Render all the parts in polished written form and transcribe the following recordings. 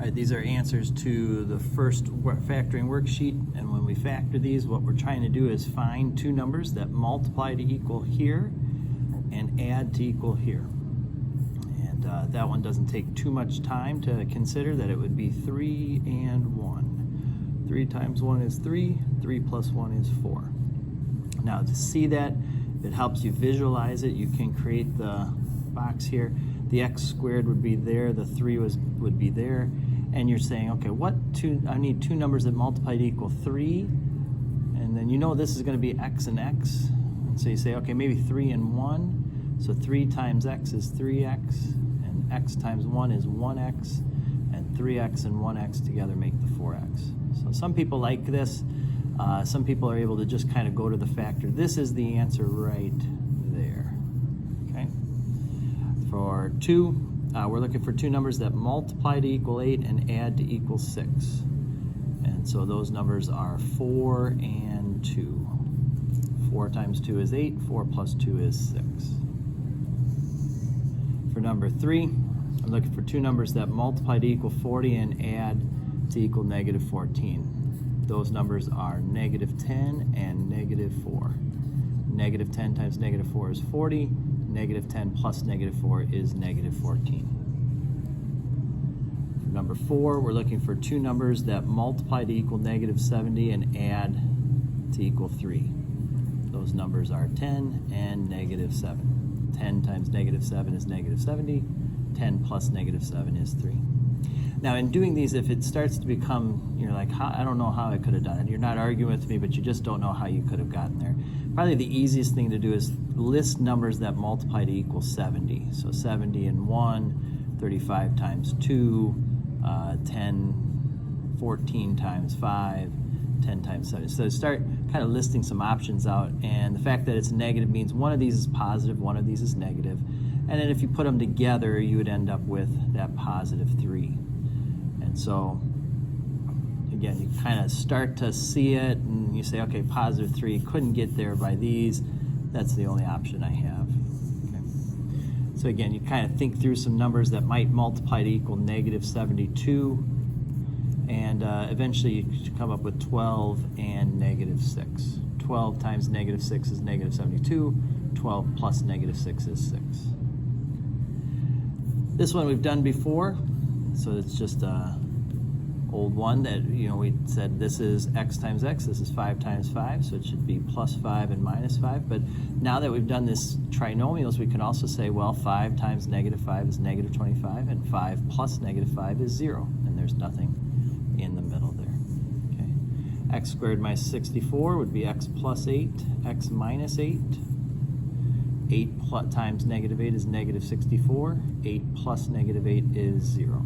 All right, these are answers to the first factoring worksheet, and when we factor these, what we're trying to do is find two numbers that multiply to equal here and add to equal here. And that one doesn't take too much time to consider, that it would be 3 and 1. 3 times 1 is 3, 3 plus 1 is 4. Now to see that, if it helps you visualize it, you can create the box here. The x squared would be there, the 3 would be there, and you're saying, okay, I need two numbers that multiply to equal 3, and then you know this is going to be x and x, and so you say, okay, maybe 3 and 1, so 3 times x is 3x, and x times 1 is 1x, and 3x and 1x together make the 4x. So some people like this. Some people are able to just kind of go to the factor. This is the answer right there. Okay. For 2, we're looking for two numbers that multiply to equal 8 and add to equal 6. And so those numbers are 4 and 2. 4 times 2 is 8. 4 plus 2 is 6. For number 3, I'm looking for two numbers that multiply to equal 40 and add to equal negative 14. Those numbers are negative 10 and negative 4. Negative 10 times negative 4 is 40. Negative 10 plus negative 4 is negative 14. For number 4, we're looking for two numbers that multiply to equal negative 70 and add to equal 3. Those numbers are 10 and negative 7. 10 times negative 7 is negative 70. 10 plus negative 7 is 3. Now, in doing these, if it starts to become, you're like, I don't know how I could have done it. You're not arguing with me, but you just don't know how you could have gotten there. Probably the easiest thing to do is list numbers that multiply to equal 70. So 70 and 1, 35 times 2, 10, 14 times 5, 10 times 7. So start kind of listing some options out, and the fact that it's negative means one of these is positive, one of these is negative. And then if you put them together, you would end up with that positive 3. And so, again, you kind of start to see it, and you say, okay, positive 3, couldn't get there by these. That's the only option I have. Okay. So again, you kind of think through some numbers that might multiply to equal negative 72, and eventually you come up with 12 and negative 6. 12 times negative 6 is negative 72. 12 plus negative 6 is 6. This one we've done before, so it's just a old one that, we said this is x times x, this is 5 times 5, so it should be plus 5 and minus 5. But now that we've done this trinomials, we can also say, well, 5 times negative 5 is negative 25, and 5 plus negative 5 is 0, and there's nothing in the middle there. Okay. X squared minus 64 would be x plus 8, x minus 8. 8 times negative 8 is negative 64. 8 plus negative 8 is 0.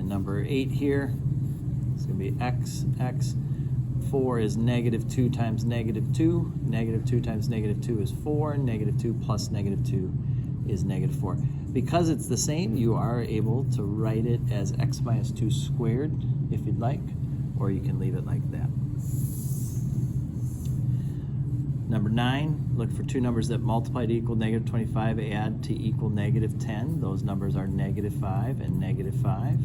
Number 8 here, it's going to be x. 4 is negative 2 times negative 2. Negative 2 times negative 2 is 4. Negative 2 plus negative 2 is negative 4. Because it's the same, you are able to write it as x minus 2 squared if you'd like, or you can leave it like that. Number 9, look for two numbers that multiply to equal negative 25, add to equal negative 10. Those numbers are negative 5 and negative 5.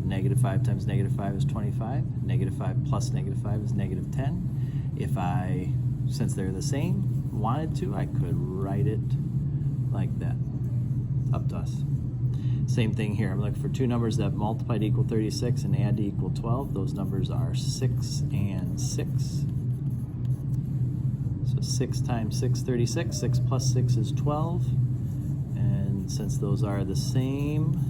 Negative 5 times negative 5 is 25. Negative 5 plus negative 5 is negative 10. If I, since they're the same, wanted to, I could write it like that. Up to us. Same thing here. I'm looking for two numbers that multiply to equal 36 and add to equal 12. Those numbers are 6 and 6. So 6 times 6, 36. 6 plus 6 is 12. And since those are the same,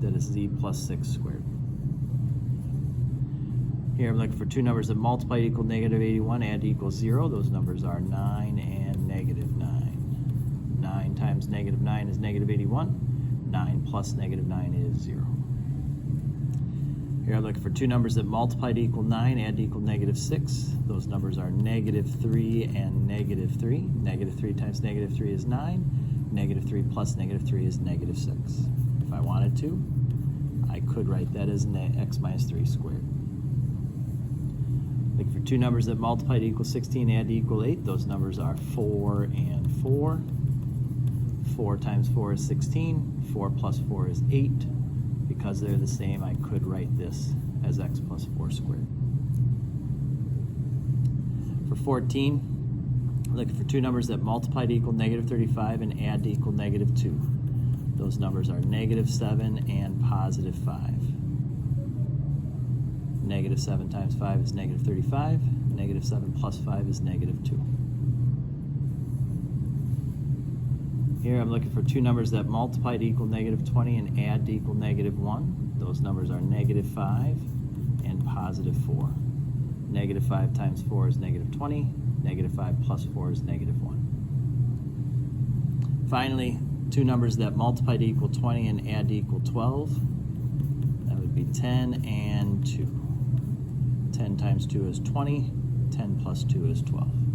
that is z plus 6 squared. Here I'm looking for two numbers that multiply to equal negative 81, add to equal 0. Those numbers are 9 and negative 9. 9 times negative 9 is negative 81. 9 plus negative 9 is 0. Here I'm looking for two numbers that multiply to equal 9, add to equal negative 6. Those numbers are negative 3 and negative 3. Negative 3 times negative 3 is 9. Negative 3 plus negative 3 is negative 6. If I wanted to, I could write that as x minus 3 squared. Look for two numbers that multiply to equal 16, add to equal 8. Those numbers are 4 and 4. 4 times 4 is 16. 4 plus 4 is 8. Because they're the same, I could write this as x plus 4 squared. For 14, looking for two numbers that multiply to equal negative 35 and add to equal negative 2. Those numbers are negative 7 and positive 5. Negative 7 times 5 is negative 35. Negative 7 plus 5 is negative 2. Here I'm looking for two numbers that multiply to equal negative 20 and add to equal negative 1. Those numbers are negative 5 and positive 4. Negative 5 times 4 is negative 20. Negative 5 plus 4 is negative 1. Finally, two numbers that multiply to equal 20 and add to equal 12. That would be 10 and 2. 10 times 2 is 20. 10 plus 2 is 12.